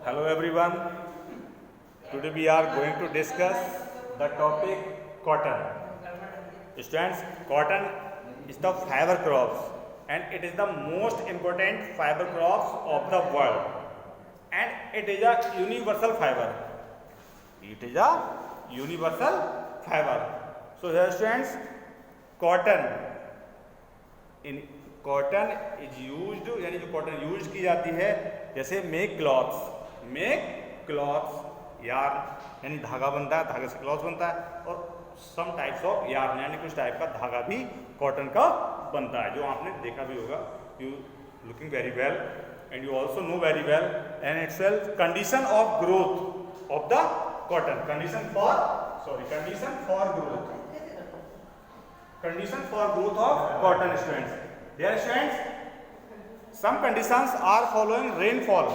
Hello everyone. Today we are going to discuss the topic cotton. Students, cotton is the fiber crops and it is the most important fiber crops of the world, and it is a universal fiber. It is a universal fiber. So here students, cotton is used, यानी जो cotton use की जाती है, जैसे make clothes yarn यानी धागा बनता है, धागे से क्लॉथ बनता है, और सम टाइप्स ऑफ यार्न यानी कुछ टाइप का धागा भी कॉटन का बनता है, जो आपने देखा भी होगा. You looking very well and you also know very well and itself condition of growth of the cotton. Condition for growth of cotton, students. Dear students, some conditions are following rainfall.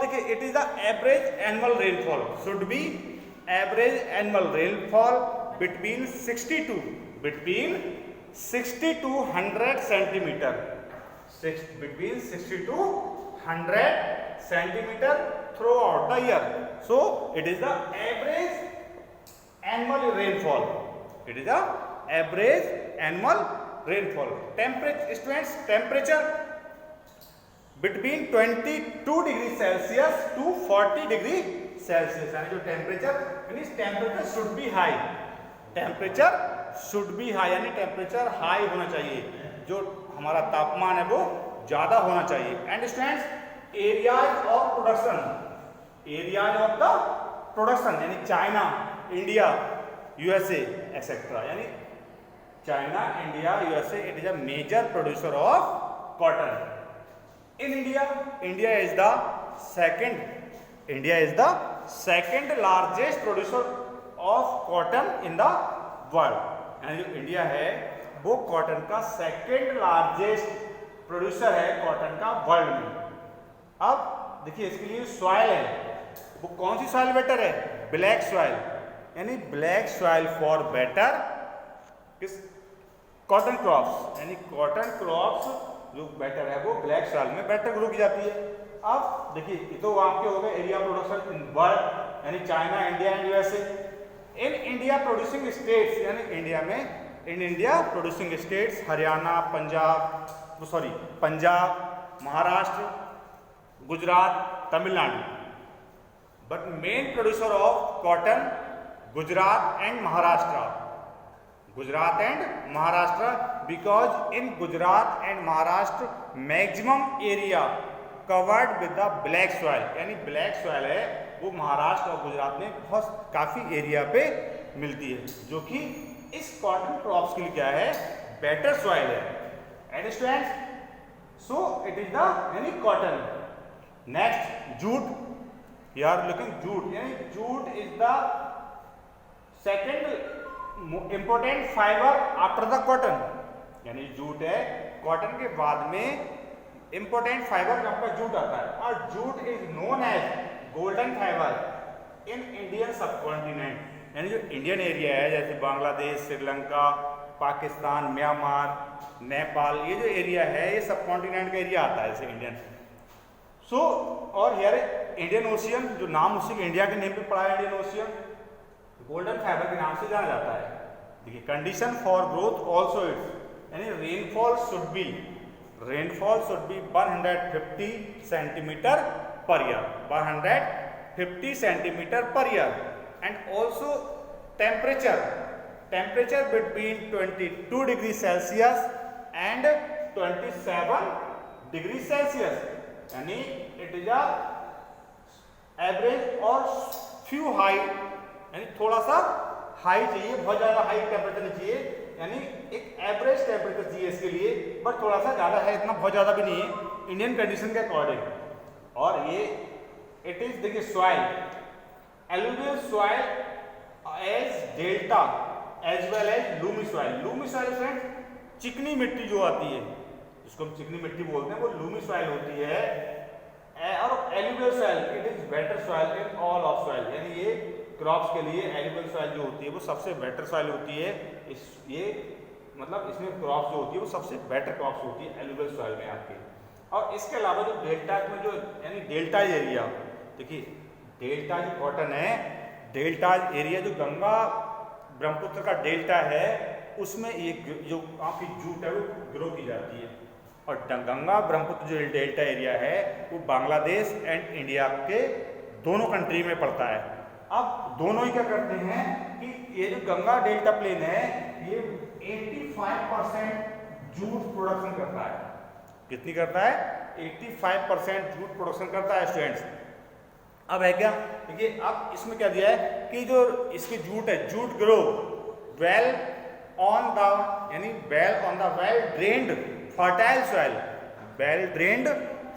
देखिए, it is the average annual rainfall should be average annual rainfall between 60 to 100 centimeter. Between 60 to 100 centimeter throughout the year. So it is the average annual rainfall. It is the average annual rainfall. Temperature between 22 degree Celsius to 40 degree Celsius. यानी जो temperature should be high. यानी temperature high होना चाहिए, जो हमारा तापमान है वो ज्यादा होना चाहिए. And students, areas of the production यानी चाइना, इंडिया, यूएसए एक्सेट्रा. यानी China, India, USA, it is a major producer of cotton. In India is the second largest producer of cotton in the world. यानी जो India है वो cotton का second largest producer है cotton का world में. अब देखिए, इसके लिए सॉइल है, वो कौन सी सॉइल बेटर है? Black soil. यानी black soil for better cotton crops. यानी कॉटन क्रॉप्स जो बेटर है वो ब्लैक सॉइल में बेटर ग्रो की जाती है. अब देखिए, ये तो आपके हो गए एरिया प्रोडक्शन इन वर्ल्ड, यानी China, India and USA. In India producing states, यानी India producing states Haryana, Punjab, Maharashtra, Gujarat, Tamil Nadu. But main producer of cotton Gujarat and Maharashtra, because in Gujarat and Maharashtra maximum area covered with the black soil. यानी black soil है वो महाराष्ट्र और गुजरात में बहुत काफ़ी area पे मिलती है, जो कि इस कॉटन क्रॉप्स के लिए क्या है? बेटर सॉइल है. And students, so it is the यानी cotton. Next, jute. You are looking jute. यानी jute is the second important fibre after the cotton. यानी जूट है कॉटन के बाद में इंपॉर्टेंट फाइबर आपका जूट आता है. और jute is known as golden fibre in Indian subcontinent. यानी जो इंडियन एरिया है, जैसे बांग्लादेश, श्रीलंका, पाकिस्तान, म्यांमार, नेपाल, ये जो एरिया है ये सबकॉन्टिनेंट का एरिया आता है, जैसे इंडियन. सो और हियर इंडियन ओशियन, जो नाम उसी इंडिया के नेम पे पड़ा है, इंडियन ओशियन, गोल्डन फाइबर के नाम से जाना जाता है. देखिए, condition for growth also it's, यानी rainfall should be 150 centimetre per year. And also temperature between 22 degree Celsius and 27 degree Celsius. यानी इट इज अ एवरेज और फ्यू हाई, यानी थोड़ा सा हाई चाहिए, बहुत ज़्यादा हाई टेम्परेचर नहीं चाहिए. यानी एक एवरेज टेम्परेचर चाहिए इसके लिए, बट थोड़ा सा ज़्यादा है, इतना बहुत ज़्यादा भी नहीं है इंडियन कंडीशन के अकॉर्डिंग. और ये इट इज देखिए soil, alluvial soil as delta as well as loamy soil. Loamy soil friends चिकनी मिट्टी जो आती है, जिसको हम चिकनी मिट्टी बोलते हैं, वो लूमी सॉइल होती है. और alluvial soil it is better soil in all of soil. यानी ये क्रॉप्स के लिए एलुवियल सॉइल जो होती है वो सबसे बेटर सॉइल होती है. ये मतलब इसमें क्रॉप्स जो होती है वो सबसे बेटर क्रॉप्स होती है एलुवियल सॉइल में आपकी. और इसके अलावा जो डेल्टा में जो यानी डेल्टाज एरिया, देखिए डेल्टाज कॉटन है, डेल्टाज एरिया जो गंगा ब्रह्मपुत्र का डेल्टा है उसमें ये जो आपकी जूट है वो ग्रो की जाती है। और गंगा ब्रह्मपुत्र जो डेल्टा एरिया है वो बांग्लादेश एंड इंडिया के दोनों कंट्री में पड़ता है। अब दोनों ही क्या करते हैं कि ये जो गंगा डेल्टा प्लेन है ये 85% जूट प्रोडक्शन करता है। कितनी करता है? 85% जूट प्रोडक्शन करता है स्टूडेंट्स। अब है क्या, देखिए अब इसमें क्या दिया है कि जो इसकी जूट है, jute grow well on the यानी well on the well drained fertile soil, well drained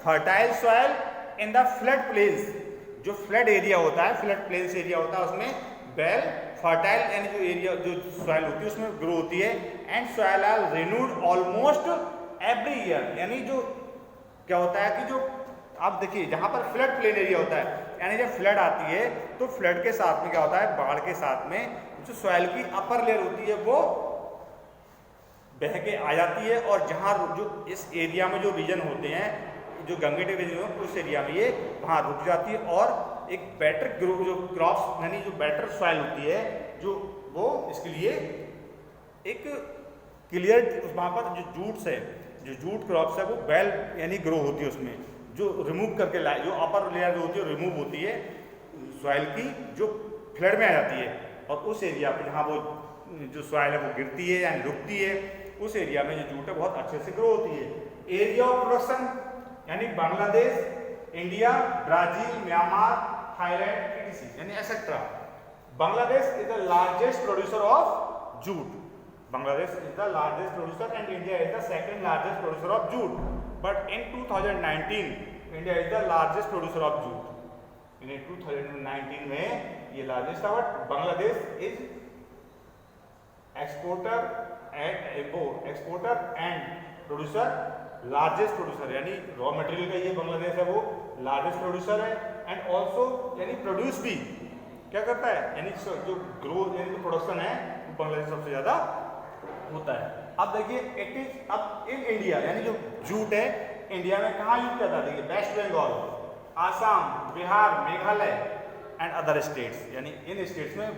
fertile soil in the flood plains. जो फ्लड एरिया होता है, फ्लड प्लेन्स एरिया होता है उसमें वेल फर्टाइल यानी जो एरिया जो सॉइल होती है उसमें ग्रो होती है। And soil are renewed almost every year, यानी जो क्या होता है कि जो आप देखिए जहाँ पर फ्लड प्लेन एरिया होता है यानी जब फ्लड आती है तो फ्लड के साथ में क्या होता है, बाढ़ के साथ में जो सॉइल की अपर लेयर होती है वो बह के आ जाती है। और जहाँ जो इस एरिया में जो रीजन होते हैं जो गंगेटिक रीजन उस एरिया में ये वहाँ रुक जाती है और एक बेटर ग्रो जो क्रॉप्स यानी जो बेटर सॉइल होती है जो वो इसके लिए एक क्लियर वहाँ पर जो जूट्स है, जो जूट क्रॉप्स है वो वेल यानी ग्रो होती है उसमें, जो रिमूव करके लाए जो अपर लेयर जो होती है रिमूव होती है सॉइल की जो फ्लड में आ जाती है। और उस एरिया पे जहाँ वो जो सॉइल है वो गिरती है यानी रुकती है उस एरिया में जो जूट है बहुत अच्छे से ग्रो होती है। एरिया ऑफ प्रोडक्शन यानी Bangladesh, India, Brazil, Myanmar, Thailand etc यानी etcetera. Bangladesh is the largest producer of jute, Bangladesh is the largest producer and India is the second largest producer of jute. But in 2019, India is the largest producer of jute. In 2019 में ये largest था, but Bangladesh is exporter and producer, largest producer यानी raw material का ये बांग्लादेश है वो largest producer है and also यानी produce भी क्या करता है यानी जो growth यानी जो production है वो बांग्लादेश सबसे ज़्यादा होता है। अब देखिए इट इज अब इन इंडिया यानी जो जूट है इंडिया में कहाँ यूज करता है, देखिए West Bengal, Assam, Bihar, Meghalaya and other states यानी इन स्टेट्स में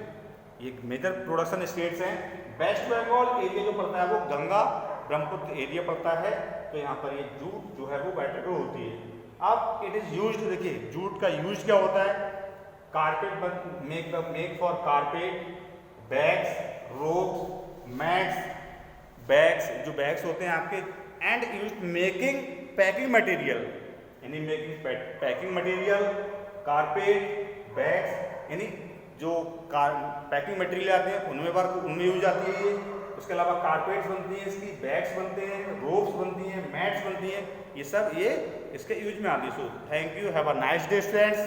ये मेजर प्रोडक्शन स्टेट्स हैं। वेस्ट बंगाल एरिया जो पड़ता है वो गंगा ब्रह्मपुत्र एरिया पड़ता है तो यहाँ पर ये जूट जो है वो बेटर ग्रो होती है। अब इट इज यूज्ड, देखिए जूट का यूज क्या होता है, carpet make for carpet, bags, ropes, mats, bags जो बैग्स होते हैं आपके and use making packing material यानी making packing material, carpet, bags यानी जो पैकिंग मटेरियल आते हैं उनमें यूज आती है ये। उसके अलावा कारपेट्स बनती हैं, इसकी बैग्स बनते हैं, रोप्स बनती हैं, मैट्स बनती हैं, ये सब ये इसके यूज में आती है। So thank you, have a nice day students.